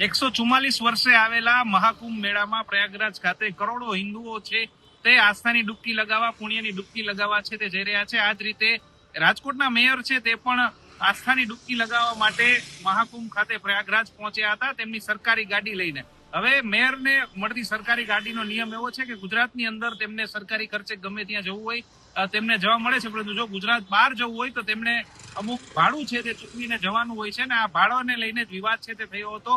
144 વર્ષે આવેલા મહાકુંભ મેળામાં પ્રયાગરાજ ખાતે કરોડો હિન્દુઓ છે તે આસ્થાની ડૂબકી લગાવવા, પુણ્યની ડૂબકી લગાવવા છે તે જઈ રહ્યા છે. આ જ રીતે રાજકોટના મેયર છે તે પણ આસ્થાની ડૂબકી લગાવવા માટે મહાકુંભ ખાતે પ્રયાગરાજ પહોંચ્યા હતા તેમની સરકારી ગાડી લઈને. હવે મેયરને મળતી સરકારી ગાડીનો નિયમ એવો છે કે ગુજરાતની અંદર તેમને સરકારી ખર્ચે ગમે ત્યાં જવું હોય તેમને જવા મળે છે, પરંતુ જો ગુજરાત બહાર જવું હોય તો તેમને અમુક ભાડું છે તે ચૂકવીને જવાનું હોય છે ને આ ભાડાને લઈને જ વિવાદ છે તે થયો હતો.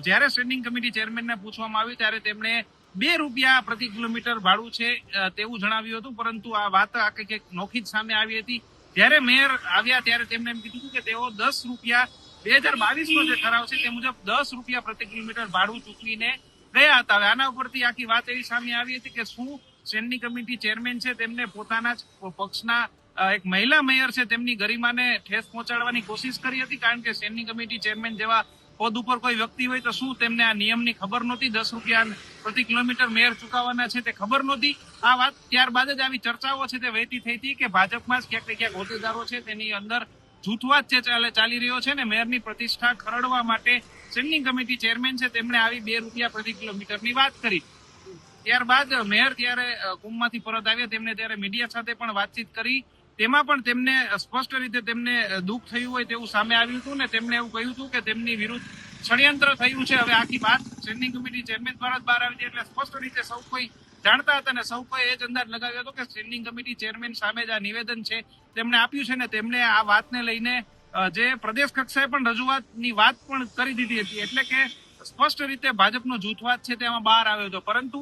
જ્યારે સ્ટેન્ડિંગ કમિટી ચેરમેનને પૂછવામાં આવ્યું ત્યારે તેમણે ₹2 પ્રતિ કિલોમીટર ભાડું છે તેવું જણાવ્યું હતું, પરંતુ આ વાત કંઈક નોખી જ સામે આવી હતી. જ્યારે મેયર આવ્યા ત્યારે તેમણે એમ કીધું કે તેઓ ₹10 2022નો જે ઠરાવ છે તે મુજબ ₹10 પ્રતિ કિલોમીટર ભાડું ચૂકવીને ગયા હતા. હવે આના ઉપરથી આખી વાત એવી સામે આવી હતી કે શું સ્ટેન્ડિંગ કમિટી ચેરમેન છે તેમને પોતાના જ પક્ષના એક મહિલા મેયર છે તેમની ગરિમાને ઠેસ પહોંચાડવાની કોશિશ કરી હતી, કારણ કે સ્ટેન્ડિંગ કમિટી ચેરમેન જેવા પદ ઉપર કોઈ વ્યક્તિ હોય તો શું તેમને આ નિયમની ખબર નહોતી? ₹10 પ્રતિ કિલોમીટર મેયર ચૂકવવાના છે તે ખબર નહોતી? આ વાત ત્યારબાદ જ આવી ચર્ચાઓ છે તે વહેતી થઈ હતી કે ભાજપમાં જ ક્યાંક ને ક્યાંક હોદ્દેદારો છે તેની અંદર જૂથવાદ છે ચાલી રહ્યો છે ને મેયરની પ્રતિષ્ઠા ખરડવા માટે સ્ટેન્ડિંગ કમિટી ચેરમેન છે તેમણે આવી ₹2 પ્રતિ કિલોમીટરની વાત કરી. ત્યારબાદ મેયર ત્યારે કુંભમાંથી પરત આવ્યા, તેમને ત્યારે મીડિયા સાથે પણ વાતચીત કરી. તેમાં પણ તેમને સ્પષ્ટ રીતે તેમને દુઃખ થયું હોય તેવું સામે આવ્યું હતું ને તેમણે એવું કહ્યું હતું કે તેમની વિરુદ્ધ ષડયંત્ર થયું છે. હવે આખી વાત સ્ટેન્ડિંગ કમિટી ચેરમેન દ્વારા જ બહાર આવી હતી એટલે સ્પષ્ટ રીતે સૌ કોઈ જાણતા હતા અને સૌ કોઈ એ જ અંદાજ લગાવ્યો હતો કે સ્ટેન્ડિંગ કમિટી ચેરમેન સામે જ આ નિવેદન છે તેમણે આપ્યું છે ને તેમણે આ વાતને લઈને જે પ્રદેશ કક્ષાએ પણ રજૂઆતની વાત પણ કરી દીધી હતી. એટલે કે સ્પષ્ટ રીતે ભાજપનો જૂથવાદ છે તેમાં બહાર આવ્યો હતો. પરંતુ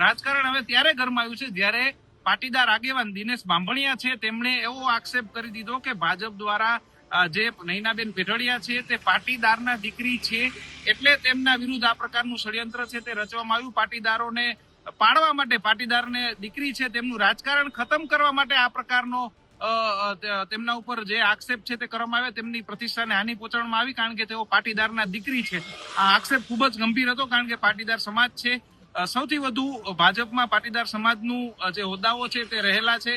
રાજકારણ હવે ત્યારે ગરમાયું છે જ્યારે પાટીદાર આગેવાન દિનેશ બાંભણિયા છે તેમણે એવો આક્ષેપ કરી દીધો કે ભાજપ દ્વારા જે નયનાબેન પેઢડિયા છે તે પાટીદારના દીકરી છે એટલે તેમના વિરુદ્ધ આ પ્રકારનું ષડયંત્ર છે તે રચવામાં આવ્યું. પાટીદારોને પાડવા માટે, પાટીદારને દીકરી છે તેમનું રાજકારણ ખતમ કરવા માટે આ પ્રકારનો તેમના ઉપર જે આક્ષેપ છે તે કરવામાં આવ્યા, તેમની પ્રતિષ્ઠાને હાનિ પહોંચાડવામાં આવી કારણ કે તેઓ પાટીદારના દીકરી છે. આ આક્ષેપ ખૂબ જ ગંભીર હતો કારણ કે પાટીદાર સમાજ છે સૌથી વધુ ભાજપમાં પાટીદાર સમાજનું જે હોદ્દાઓ છે તે રહેલા છે.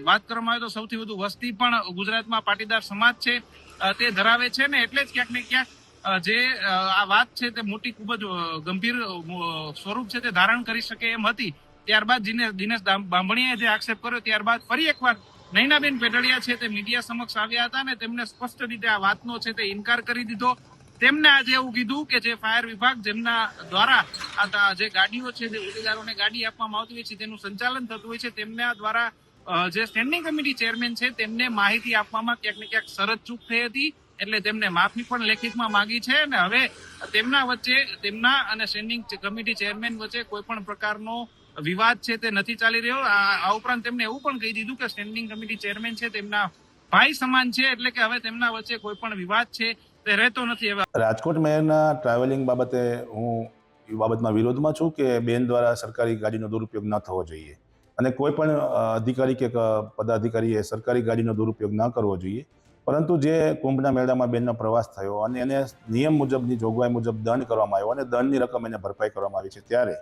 વાત કરવામાં આવે તો સૌથી વધુ વસ્તી પણ ગુજરાતમાં પાટીદાર સમાજ છે તે ધરાવે છે ને એટલે જ ક્યાંક ને ક્યાંક જે આ વાત છે તે મોટી ખૂબ જ ગંભીર સ્વરૂપ છે તે ધારણ કરી શકે એમ હતી. ત્યારબાદ દિનેશ બાંભણિયાએ જે આક્ષેપ કર્યો ત્યારબાદ ફરી એકવાર નયનાબેન પેઢડિયા છે તે મીડિયા સમક્ષ આવ્યા હતા ને તેમને સ્પષ્ટ રીતે આ વાતનો છે તે ઇનકાર કરી દીધો. તેમને આજે એવું કીધું કે જે ફાયર વિભાગ જેમના દ્વારા જે ગાડીઓ છે જે હોદ્દેદારોને ગાડી આપવામાં આવતી હોય છે તેનું સંચાલન થતું હોય છે તેમના દ્વારા જે સ્ટેન્ડિંગ કમિટી ચેરમેન છે તેમને માહિતી આપવામાં ક્યાંક ને ક્યાંક શરત ચૂક થઈ હતી એટલે તેમને માફી પણ લેખિતમાં માંગી છે અને હવે તેમના વચ્ચે તેમના અને સ્ટેન્ડિંગ કમિટી ચેરમેન વચ્ચે કોઈ પણ પ્રકારનો વિવાદ છે તે નથી ચાલી રહ્યો. આ ઉપરાંત તેમને એવું પણ કહી દીધું કે સ્ટેન્ડિંગ કમિટી ચેરમેન છે તેમના ભાઈ સમાન છે એટલે કે હવે તેમના વચ્ચે કોઈ પણ વિવાદ છે તે રહેતો નથી. હવે રાજકોટ મેયરના ટ્રાવેલિંગ બાબતે હું એ બાબતમાં વિરોધમાં છું કે બેન દ્વારા સરકારી ગાડીનો દુરુપયોગ ન થવો જોઈએ અને કોઈ પણ અધિકારી કે પદાધિકારીએ સરકારી ગાડીનો દુરુપયોગ ન કરવો જોઈએ. પરંતુ જે કુંભના મેળામાં બેનનો પ્રવાસ થયો અને એને નિયમ મુજબની જોગવાઈ મુજબ દંડ કરવામાં આવ્યો અને દંડની રકમ એને ભરપાઈ કરવામાં આવી છે ત્યારે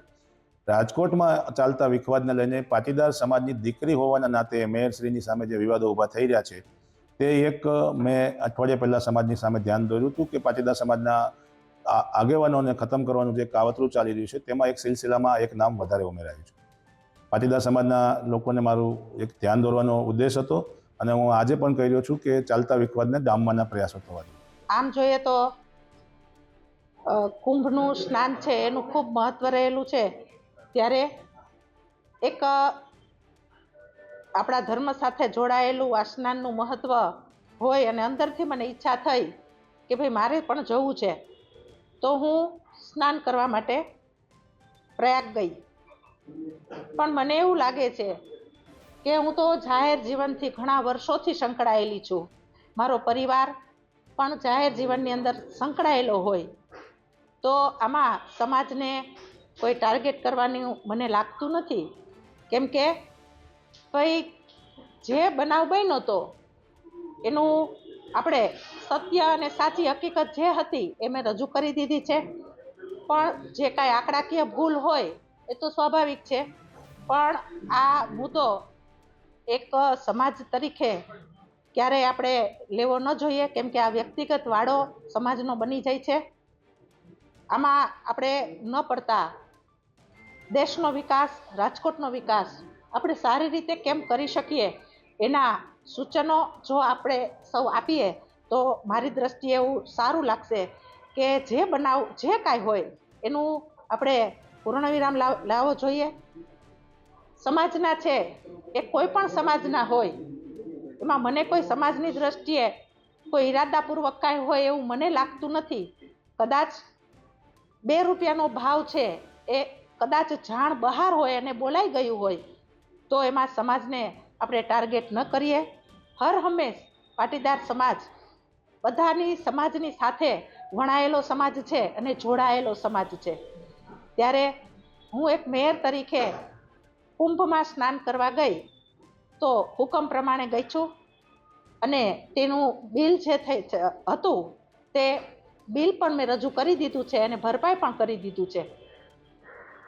રાજકોટમાં ચાલતા વિખવાદને લઈને પાટીદાર સમાજની દીકરી હોવાના નાતે મેયરશ્રીની સામે જે વિવાદો ઊભા થઈ રહ્યા છે તે એક મેં અઠવાડિયા પહેલાં સમાજની સામે ધ્યાન દોર્યું હતું કે પાટીદાર સમાજના આગેવાનોને ખતમ કરવાનું જે કાવતરું ચાલી રહ્યું છે તેમાં એક સિલસિલામાં એક નામ વધારે ઉમેરાયું છે. પાટીદાર સમાજના લોકોને મારું એક ધ્યાન દોરવાનો ઉદ્દેશ હતો અને હું આજે પણ કહી રહ્યો છું કે ચાલતા વિખવાદને ડામવાના પ્રયાસો થવા જોઈએ. આમ જોઈએ તો કુંભનું સ્નાન છે એનું ખૂબ મહત્વ રહેલું છે ત્યારે એક આપણા ધર્મ સાથે જોડાયેલું આ સ્નાનનું મહત્વ હોય અને અંદરથી મને ઈચ્છા થઈ કે ભાઈ મારે પણ જવું છે તો હું સ્નાન કરવા માટે પ્રયાગ ગઈ. પણ મને એવું લાગે છે કે હું તો જાહેર જીવનથી ઘણા વર્ષોથી સંકળાયેલી છું, મારો પરિવાર પણ જાહેર જીવનની અંદર સંકળાયેલો હોય તો આમાં સમાજને કોઈ ટાર્ગેટ કરવાનું મને લાગતું નથી. કેમ કે ભાઈ જે બનાવ બન્યો હતો એનું આપણે સત્ય અને સાચી હકીકત જે હતી એ મેં રજૂ કરી દીધી છે. પણ જે કાંઈ આંકડાકીય ભૂલ હોય એ તો સ્વાભાવિક છે, પણ આ મુદ્દો એક સમાજ તરીકે ક્યારેય આપણે લેવો ન જોઈએ કેમ કે આ વ્યક્તિગત વાડો સમાજનો બની જાય છે. આમાં આપણે ન પડતા દેશનો વિકાસ, રાજકોટનો વિકાસ આપણે સારી રીતે કેમ કરી શકીએ એના સૂચનો જો આપણે સૌ આપીએ તો મારી દ્રષ્ટિએ એવું સારું લાગશે કે જે બનાવ જે કાંઈ હોય એનું આપણે પૂર્ણવિરામ લાવવો જોઈએ. સમાજના છે એ કોઈ પણ સમાજના હોય, એમાં મને કોઈ સમાજની દ્રષ્ટિએ કોઈ ઈરાદાપૂર્વક કાંઈ હોય એવું મને લાગતું નથી. કદાચ 2 રૂપિયાનો ભાવ છે એ કદાચ જાણ બહાર હોય અને બોલાઈ ગયું હોય તો એમાં સમાજને આપણે ટાર્ગેટ ન કરીએ. હર હંમેશ પાટીદાર સમાજ બધાની સમાજની સાથે વણાયેલો સમાજ છે અને જોડાયેલો સમાજ છે. ત્યારે હું એક મેયર તરીકે કુંભમાં સ્નાન કરવા ગઈ તો હુકમ પ્રમાણે ગઈ છું અને તેનું બિલ જે હતું તે બિલ પણ મેં રજૂ કરી દીધું છે અને ભરપાઈ પણ કરી દીધું છે.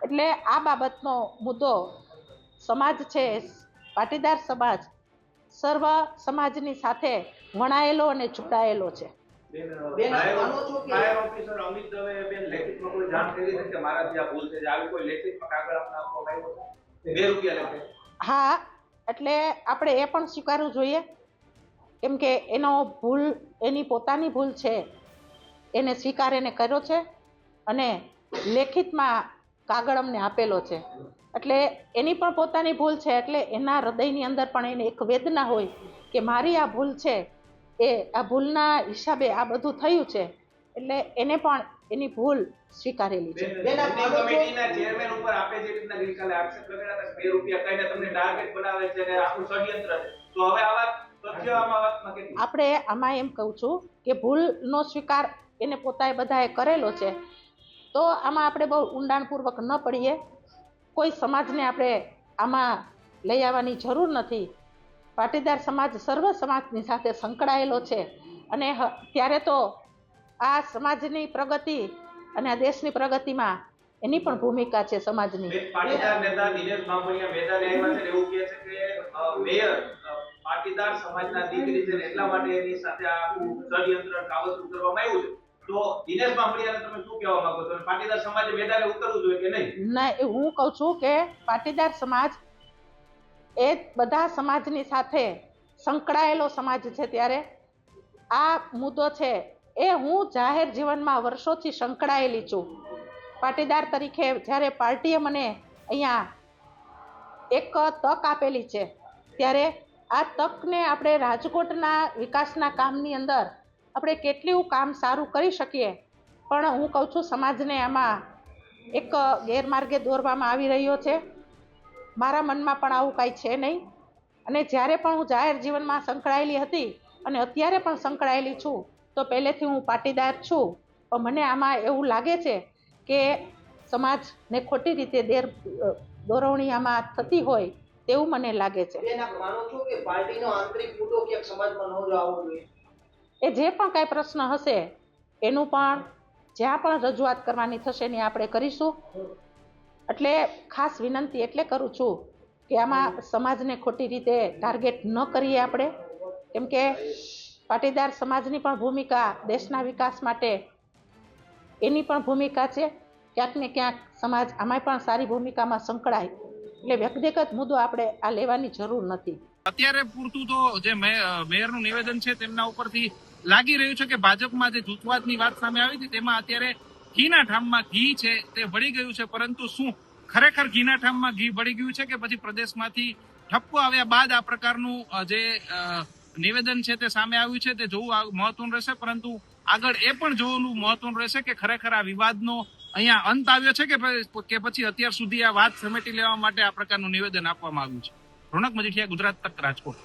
એટલે આ બાબતનો મુદ્દો સમાજ છે, પાટીદાર સમાજ સર્વ સમાજની સાથે વણાયેલો અને જોડાયેલો છે. ફાયર ઓફિસર અમિત દવે બેન લેખિતમાં કોઈ જાણ કરી છે કે મારાથી આ ભૂલ થઈ છે, આવી કોઈ લેખિતમાં કાગળ આપવામાં આવ્યો છે 2 રૂપિયા લેખે? હા, એટલે આપણે એ પણ સ્વીકારવું જોઈએ કેમ કે એની પોતાની ભૂલ છે, એને સ્વીકાર એને કર્યો છે અને લેખિતમાં કાગળ અમને આપેલો છે. એટલે એની પણ પોતાની ભૂલ છે, એટલે એના હૃદયની અંદર પણ એને એક વેદના હોય કે મારી આ ભૂલ છે, એ આ ભૂલના હિસાબે આ બધું થયું છે, એટલે એને પણ એની ભૂલ સ્વીકારેલી છે. કમિટીના ચેરમેન ઉપર આપે જે રીતના ગઈકાલે આક્ષેપ લગાડ્યા હતા 2 રૂપિયા કહીને તમને ટાર્ગેટ બનાવે છે અને આખું ષડયંત્ર છે, તો હવે આ વાત તથ્ય આમાં વાતમાં કેટલી? આપણે આમાં એમ કહું છું કે ભૂલનો સ્વીકાર એને પોતાએ બધાએ કરેલો છે, તો આમાં આપણે બહુ ઊંડાણપૂર્વક ન પડીએ. કોઈ સમાજને આપણે આમાં લઈ આવવાની જરૂર નથી. પાટીદાર સમાજ સર્વ સમાજની સાથે સંકળાયેલો છે અને ત્યારે તો આ સમાજની પ્રગતિ અને આ દેશની પ્રગતિમાં એની પણ ભૂમિકા છે સમાજની. પાટીદાર નેતા દિનેશ બાંભણિયા મેદાને આવ્યા છે, એવું કહે છે કે મેયર પાટીદાર સમાજના દીકરી છે એટલા માટે એની સાથે આ ષડયંત્ર કાવતરું કરવામાં આવ્યું છે. તો દિનેશ બાંભણિયાને તમે શું કહેવા માંગો છો? પાટીદાર સમાજે મેદાને ઉતરવું જોઈએ કે નહીં? ના, હું કહું છું કે પાટીદાર સમાજ એ બધા સમાજની સાથે સંકળાયેલો સમાજ છે, ત્યારે આ મુદ્દો છે એ હું જાહેર જીવનમાં વર્ષોથી સંકળાયેલી છું. પાટીદાર તરીકે જ્યારે પાર્ટીએ મને અહીંયા એક તક આપેલી છે, ત્યારે આ તકને આપણે રાજકોટના વિકાસના કામની અંદર આપણે કેટલું કામ સારું કરી શકીએ, પણ હું કહું છું સમાજને આમાં એક ગેરમાર્ગે દોરવામાં આવી રહ્યો છે. મારા મનમાં પણ આવું કાંઈ છે નહીં અને જ્યારે પણ હું જાહેર જીવનમાં સંકળાયેલી હતી અને અત્યારે પણ સંકળાયેલી છું તો પહેલેથી હું પાટીદાર છું, પણ મને આમાં એવું લાગે છે કે સમાજને ખોટી રીતે દોરવણી આમાં થતી હોય તેવું મને લાગે છે. માનો છો કે પાર્ટીનો આંતરિક મુદ્દો ક્યાંક સમાજમાં ન આવવો જોઈએ? એ જે પણ કાંઈ પ્રશ્ન હશે એનું પણ જ્યાં પણ રજૂઆત કરવાની થશે ને આપણે કરીશું. એટલે ખાસ વિનંતી એટલે કરું છું કે આમાં સમાજને ખોટી રીતે ટાર્ગેટ ન કરીએ આપણે, કેમ કે પાટીદાર સમાજની પણ ભૂમિકા દેશના વિકાસ માટે એની પણ ભૂમિકા છે. ક્યાંક ને ક્યાંક સમાજ આમાંય પણ સારી ભૂમિકામાં સંકળાય, એટલે વ્યક્તિગત મુદ્દો આપણે આ લેવાની જરૂર નથી. અત્યારે પૂરતું તો જે મેયરનું નિવેદન છે તેમના ઉપરથી લાગી રહ્યું છે કે ભાજપમાં જે જૂથવાદની વાત સામે આવી હતી તેમાં અત્યારે ઘીના ઠામમાં ઘી છે તે ભળી ગયું છે, પરંતુ શું ખરેખર ઘીના ઠામમાં ઘી ભળી ગયું છે કે પછી પ્રદેશમાંથી ઠપકો આવ્યા બાદ આ પ્રકારનું જે નિવેદન છે તે સામે આવ્યું છે તે જોવું મહત્વનું રહેશે. પરંતુ આગળ એ પણ જોવાનું મહત્વનું રહેશે કે ખરેખર આ વિવાદનો અહીંયા અંત આવ્યો છે કે પછી અત્યાર સુધી આ વાત સમેટી લેવા માટે આ પ્રકારનું નિવેદન આપવામાં આવ્યું છે. રોનક મજીઠિયા, ગુજરાત તક, રાજકોટ.